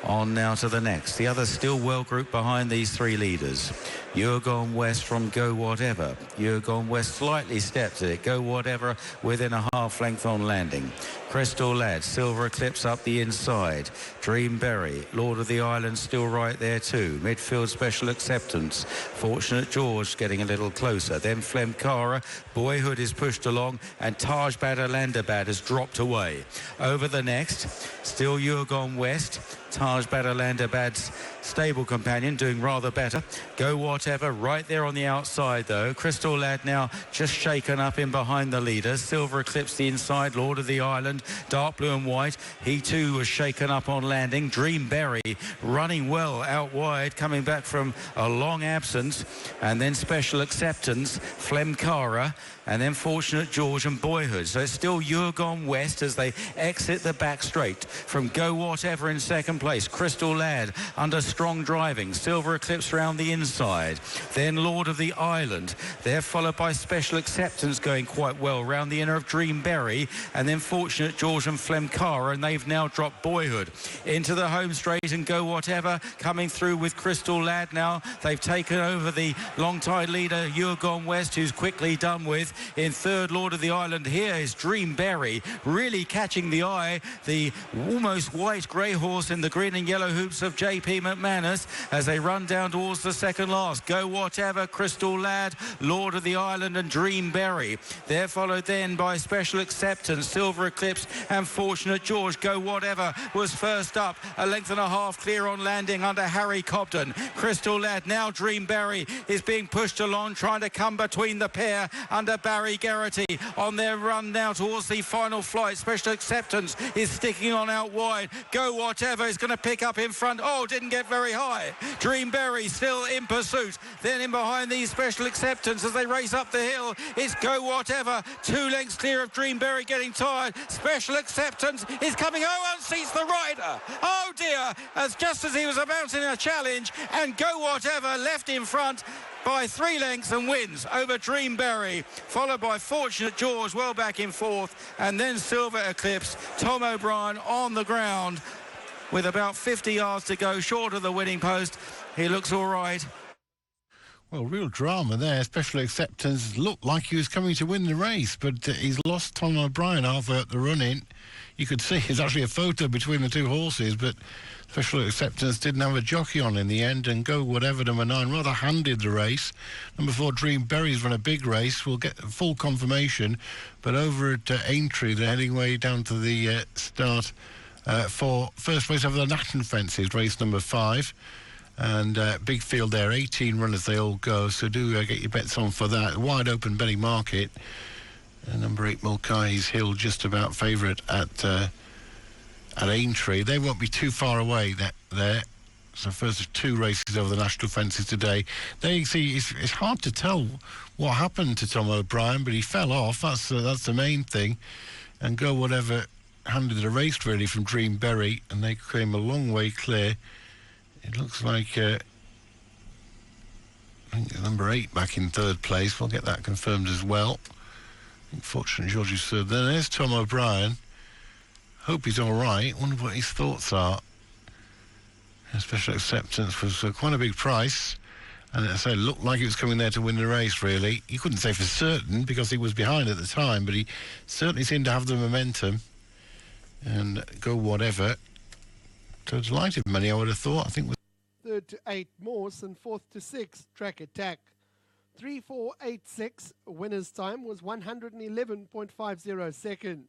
On now to the next. The others still well grouped behind these three leaders. You're Gone West from Go Whatever. You're Gone West slightly steps it. Go Whatever within a half length on landing. Crystal Lad, Silver Eclipse up the inside. Dreamberry, Lord of the Island still right there too. Midfield Special Acceptance. Fortunate George getting a little closer. Then Flemkara, Boyhood is pushed along, and Taj Badalandabad has dropped away. Over the next, still You're Gone West. Taj Badalandabad's stable companion doing rather better. Go Whatever right there on the outside though. Crystal Lad now just shaken up in behind the leaders. Silver Eclipse the inside. Lord of the Island, dark blue and white. He too was shaken up on landing. Dreamberry running well out wide, coming back from a long absence. And then Special Acceptance, Flemkara, and then Fortunate George and Boyhood. So it's still You're Gone West as they exit the back straight. From Go Whatever in second place. Crystal Lad under strong driving. Silver Eclipse round the inside. Then Lord of the Island. They're followed by Special Acceptance going quite well round the inner of Dreamberry. And then Fortunate George and Flemkara. And they've now dropped Boyhood into the home straight, and Go Whatever coming through with Crystal Lad now. They've taken over the long tide leader, You're Gone West, who's quickly done with. In third, Lord of the Island. Here is Dreamberry really catching the eye. The almost white-grey horse in the green and yellow hoops of J.P. McManus as they run down towards the second last. Go Whatever, Crystal Lad, Lord of the Island and Dreamberry. They're followed then by Special Acceptance, Silver Eclipse and Fortunate George. Go Whatever was first up, a length and a half clear on landing under Harry Cobden. Crystal Lad, now Dreamberry is being pushed along, trying to come between the pair under Barry Garrity on their run now towards the final flight. Special Acceptance is sticking on out wide. Go Whatever is going to pick up in front. Oh, didn't get very high. Dreamberry still in pursuit. Then in behind these Special Acceptance as they race up the hill. It's Go Whatever. 2 lengths clear of Dreamberry, getting tired. Special Acceptance is coming. Oh, unseats the rider. Oh dear, just as he was about in a challenge, and Go Whatever left in front by 3 lengths and wins over Dreamberry, followed by Fortunate George well back in fourth, and then Silver Eclipse. Tom O'Brien on the ground with about 50 yards to go short of the winning post. He looks all right. Well, real drama there. Special Acceptance looked like he was coming to win the race, but he's lost Tom O'Brien halfway up the run-in. You could see there's actually a photo between the two horses, but Special Acceptance didn't have a jockey on in the end, and Go Whatever, number 9, rather handed the race. Number 4, Dreamberry's run a big race. We'll get full confirmation, but over at Aintree, they're heading way down to the start for first race over the Natton Fences, race number 5. And big field there, 18 runners they all go, so do get your bets on for that. Wide open betting market. Number 8, Mulcahy's Hill, just about favourite at Aintree. They won't be too far away there. So first of 2 races over the national fences today. There you see, it's hard to tell what happened to Tom O'Brien, but he fell off. That's the main thing. And Go Whatever handed the race really from Dreamberry, and they came a long way clear. It looks like I think number 8 back in third place. We'll get that confirmed as well. I think Fortunate George is third. Then there's Tom O'Brien. Hope he's all right. Wonder what his thoughts are. Special Acceptance was quite a big price, and as I say, looked like he was coming there to win the race, really. You couldn't say for certain because he was behind at the time, but he certainly seemed to have the momentum. And Go Whatever, so delighted money, I would have thought. I think was third to 8 Morse and fourth to 6 Track Attack. 3486 winner's time was 111.50 seconds.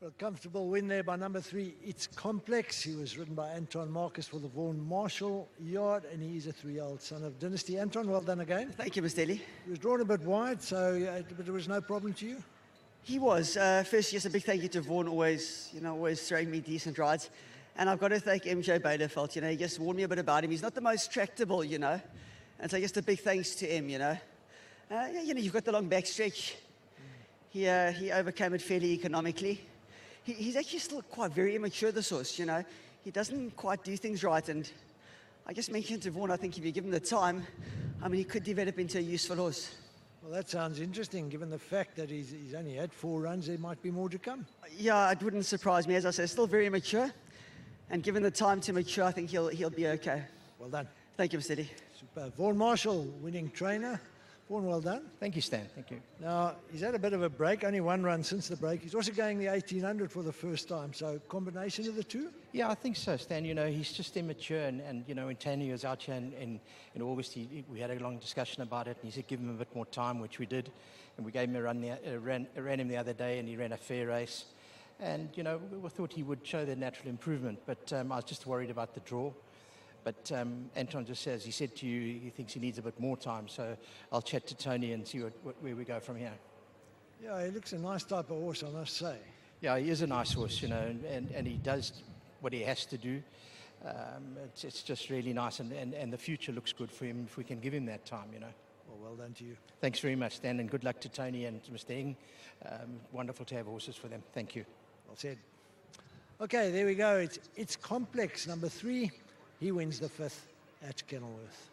Well, comfortable win there by number 3. It's Complex. He was ridden by Anton Marcus for the Vaughan Marshall yard, and he's a 3-year-old son of Dynasty. Anton, well done again. Thank you, Mr. Ellie. He was drawn a bit wide, so but there was no problem to you. He was. First, just a big thank you to Vaughan, always throwing me decent rides. And I've got to thank MJ Baderveld. He just warned me a bit about him. He's not the most tractable, And so just a big thanks to him, you've got the long backstretch. He overcame it fairly economically. He's actually still quite very immature, this horse, He doesn't quite do things right. And I just mentioned to Vaughan, I think if you give him the time, he could develop into a useful horse. Well, that sounds interesting. Given the fact that he's only had 4 runs, there might be more to come. Yeah, it wouldn't surprise me. As I say, still very mature. And given the time to mature, I think he'll be okay. Well done. Thank you, Mr. Eddie. Super. Vaughan Marshall, winning trainer. Vaughan, well done. Thank you, Stan. Thank you. Now, he's had a bit of a break, only 1 run since the break. He's also going the 1800 for the first time, so combination of the two? Yeah, I think so, Stan. He's just immature, and when Tony was out here in August, we had a long discussion about it, and he said give him a bit more time, which we did, and we gave him a run, ran him the other day, and he ran a fair race. And, we thought he would show the natural improvement, but I was just worried about the draw. But Anton just says, he said to you, he thinks he needs a bit more time. So I'll chat to Tony and see where we go from here. Yeah, he looks a nice type of horse, I must say. Yeah, he is a nice horse, and he does what he has to do. It's just really nice, and the future looks good for him if we can give him that time, Well done to you. Thanks very much, Stan, and good luck to Tony and Mr. Ing. Wonderful to have horses for them. Thank you. Well said. Okay, there we go. It's Complex, number 3. He wins the 5th at Kenilworth.